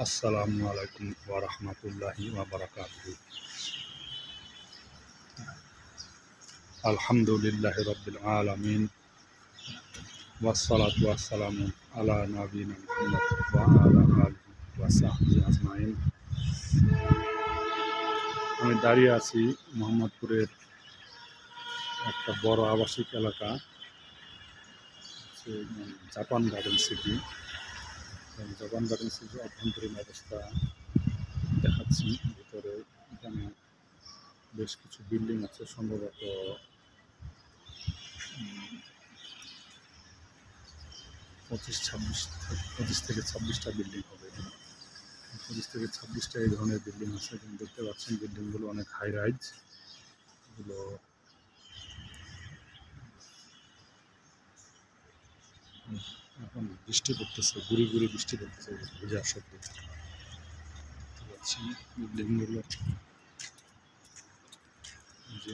আসসালামু আলাইকুম ওয়া রাহমাতুল্লাহি ওয়া বারাকাতুহু। আলহামদুলিল্লাহি রাব্বিল আলামিন ওয়াসসালাতু ওয়াসসালামু আলা নাবিয়িনা মুহাম্মদ ওয়া আলা আলিহি ওয়া সাহবিহি আজমাইন। আমি দাঁড়িয়ে আছি মোহাম্মদপুরের একটা বড় আবাসিক এলাকা, Japan garden city. Japan garden সিটির অভ্যন্তরীণ অবস্থা দেখাচ্ছি। ভিতরে এখানে বেশ কিছু বিল্ডিং আছে, সম্ভবত 25 থেকে 26টা বিল্ডিং হবে। 25 থেকে 26টা এই ধরনের বিল্ডিং আছে। এবং দেখতে পাচ্ছেন বিল্ডিংগুলো অনেক হাই রাইজ। এগুলো এখন বৃষ্টি পড়তেছে, গুড়ি গুড়ি বৃষ্টি পড়তেছে, ভেজার শব্দ দেখতে পাচ্ছেন বিল্ডিংগুলো। যে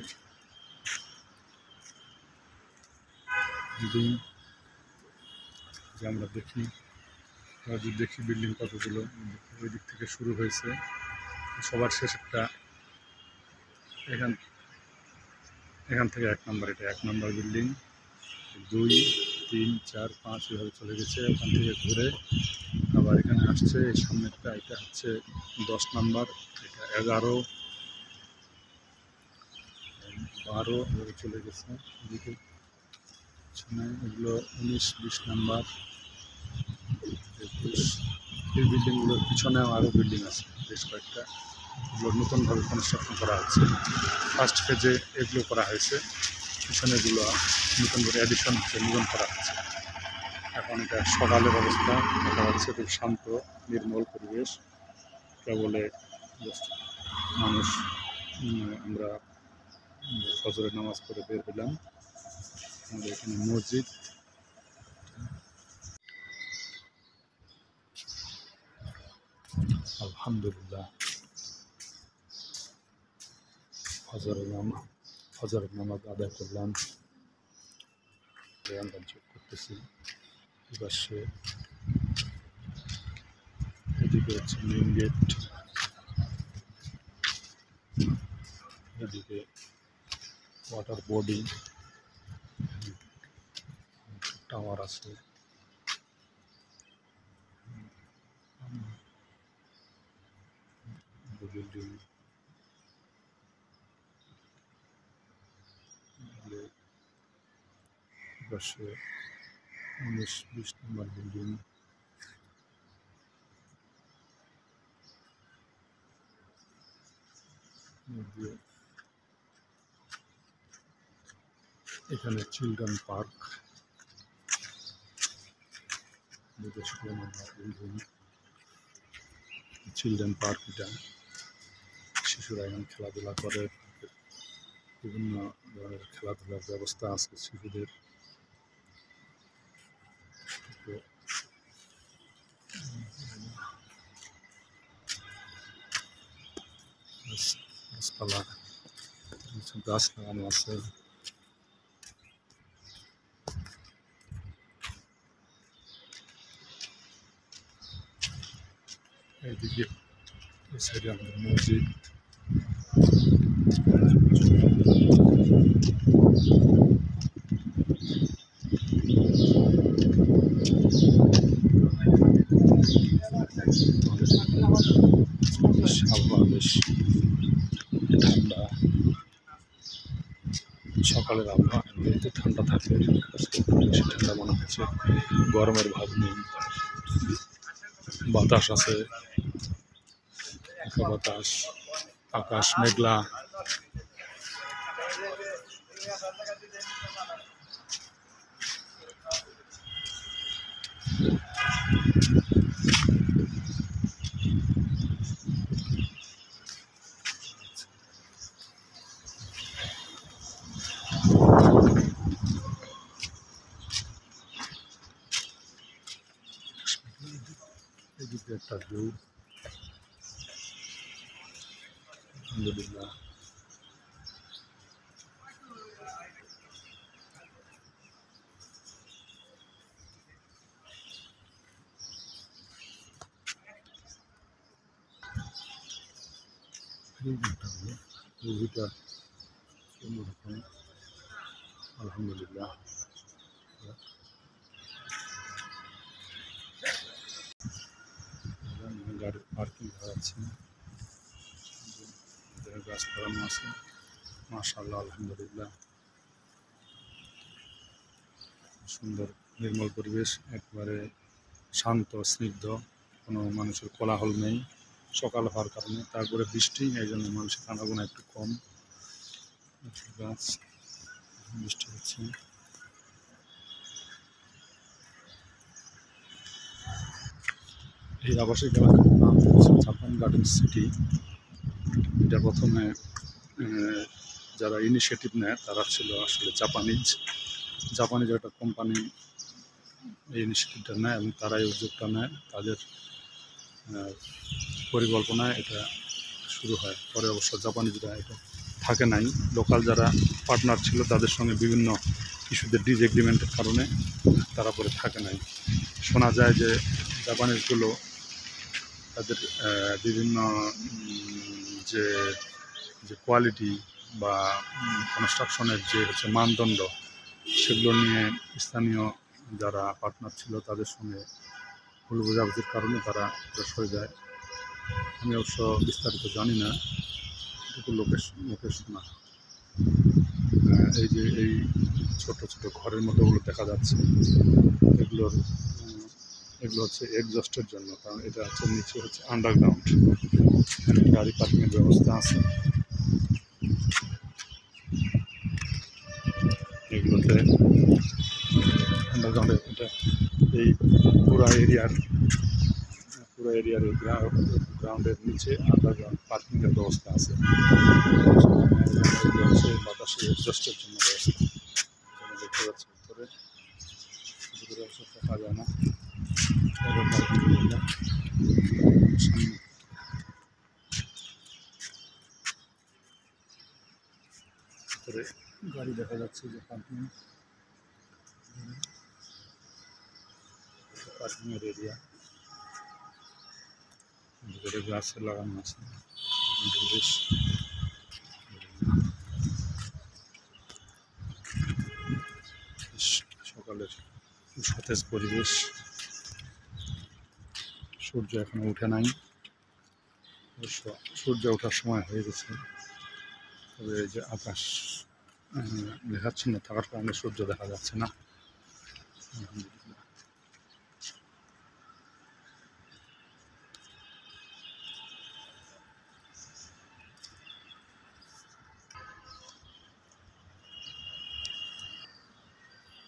বিল্ডিং যে আমরা দেখি বিল্ডিং কতগুলো, ওই দিক থেকে শুরু হয়েছে। সবার শেষ একটা এখান থেকে 1 নম্বর, এটা 1 নম্বর বিল্ডিং। 2, 3, 4, 5 এভাবে চলে গেছে। ওখান থেকে ঘুরে আবার এখানে আসছে। এই সামনেরটা, এটা হচ্ছে 10 নম্বর, এটা 11, 12 এভাবে চলে গেছে। এদিকে এগুলো 19, 20 নম্বর, 21। এই বিল্ডিংগুলোর পিছনেও আরও বিল্ডিং আছে বেশ কয়েকটা। এগুলো নতুনভাবে কনস্ট্রাকশন করা হচ্ছে। ফার্স্ট ফেজে এগুলো করা হয়েছে, পিছনেগুলো নতুন করে অ্যাডিশন হচ্ছে, নির্মাণ করা হচ্ছে। এখন এটা সকালের অবস্থা দেখা যাচ্ছে, খুব শান্ত নির্মল পরিবেশ। কেবলে মানুষ, আমরা ফজরের নামাজ পড়ে বের হলাম। আমাদের এখানে মসজিদ। আলহামদুলিল্লাহ, ফজরের নামাজ আদায় করলাম, আমরা যোগ করতেছি। এপাশে এদিকে হচ্ছে মেইন গেট, এদিকে ওয়াটার বোর্ডিং, টাওয়ার আছে। বিল্ডিং পাশে 19, 20 নম্বর বিল্ডিং। এখানে চিলড্রেন পার্ক, চিলড্রেন পার্ক। এটা শিশুরা এখানে খেলাধুলা করে, বিভিন্ন ধরনের খেলাধুলার ব্যবস্থা আছে শিশুদের। গাছপালা, গাছ লাগানো আছে। এইদিকে এই সাইডে আমাদের মসজিদ। আবহাওয়া বেশ ঠান্ডা, সকালের আবহাওয়া এমনিতে ঠান্ডা থাকে, বেশি ঠান্ডা মনে হচ্ছে, গরমের ভাব নেই। বাতাস আছে, বাতাস, আকাশ মেঘলা। এদিকে একটা ভিউ, আলহামদুলিল্লাহ। রিভিউটা অন্যরকম। আলহামদুলিল্লাহ। গাড়ি পার্কিং করা আছে, গাছ লাগানো আছে। মাশাআল্লাহ, আলহামদুলিল্লাহ। সুন্দর নির্মল পরিবেশ, একবারে শান্ত স্নিগ্ধ, কোনো মানুষের কোলাহল নেই সকাল হওয়ার কারণে। তারপরে বৃষ্টি, এই জন্য মানুষের আনাগোনা একটু কম। গাছ, বৃষ্টি হচ্ছে। এই আবাসিক এলাকার নাম হচ্ছে জাপান গার্ডেন সিটি। এটা প্রথমে যারা ইনিশিয়েটিভ নেয় তারা ছিল আসলে জাপানিজ একটা কোম্পানি এই ইনিশিয়েটিভটা নেয় এবং তারাই উদ্যোগটা নেয়। তাদের পরিকল্পনায় এটা শুরু হয়। পরে অবশ্য জাপানিজরা এটা থাকে নাই, লোকাল যারা পার্টনার ছিল তাদের সঙ্গে বিভিন্ন ইস্যুতে ডিসএগ্রিমেন্টের কারণে তারা পরে থাকে নাই। শোনা যায় যে জাপানিজগুলো তাদের বিভিন্ন যে কোয়ালিটি বা কনস্ট্রাকশনের যে হচ্ছে মানদণ্ড, সেগুলো নিয়ে স্থানীয় যারা পার্টনার ছিল তাদের সঙ্গে ভুল বোঝাবুঝির কারণে তারা সরে যায়। আমি অবশ্য বিস্তারিত জানি না, এটুকু লোকের শোনা। এই যে এই ছোট ছোট ঘরের মতোগুলো দেখা যাচ্ছে, এগুলো হচ্ছে এক্সস্টের জন্য, কারণ এটা হচ্ছে নিচে হচ্ছে আন্ডারগ্রাউন্ড, গাড়ি পার্কিংয়ের ব্যবস্থা আছে। এগুলোতে আন্ডারগ্রাউন্ডে এটা এই পুরো এরিয়ার গ্রাউন্ডের নিচে আন্ডারগ্রাউন্ড পার্কিংয়ের ব্যবস্থা আছে। এগুলো হচ্ছে বাতাসে এক্সস্টের জন্য ব্যবস্থা। দেখতে পাচ্ছি ভিতরে দেখা যায় না। ভিতরে গাড়ি দেখা যাচ্ছে যে পার্কিংয়ের এরিয়া, ভিতরে গাছ লাগানো আছে। বেশ সকালের সতেজ পরিবেশ, সূর্য এখনো উঠে নাই, অবশ্য সূর্য ওঠার সময় হয়ে গেছে। তবে এই যে আকাশ মেঘাচ্ছন্ন থাকার কারণে সূর্য দেখা যাচ্ছে না।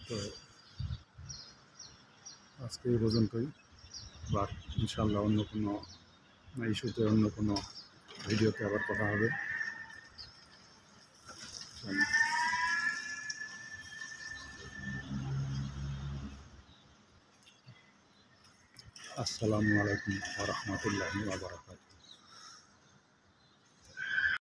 তো আজকে এই পর্যন্তই। আবার ইনশাআল্লাহ অন্য কোনো ইস্যুতে অন্য কোনো ভিডিওতে আবার কথা হবে। আসসালামু আলাইকুম ওয়া রাহমাতুল্লাহি ওয়া বারাকাতুহু।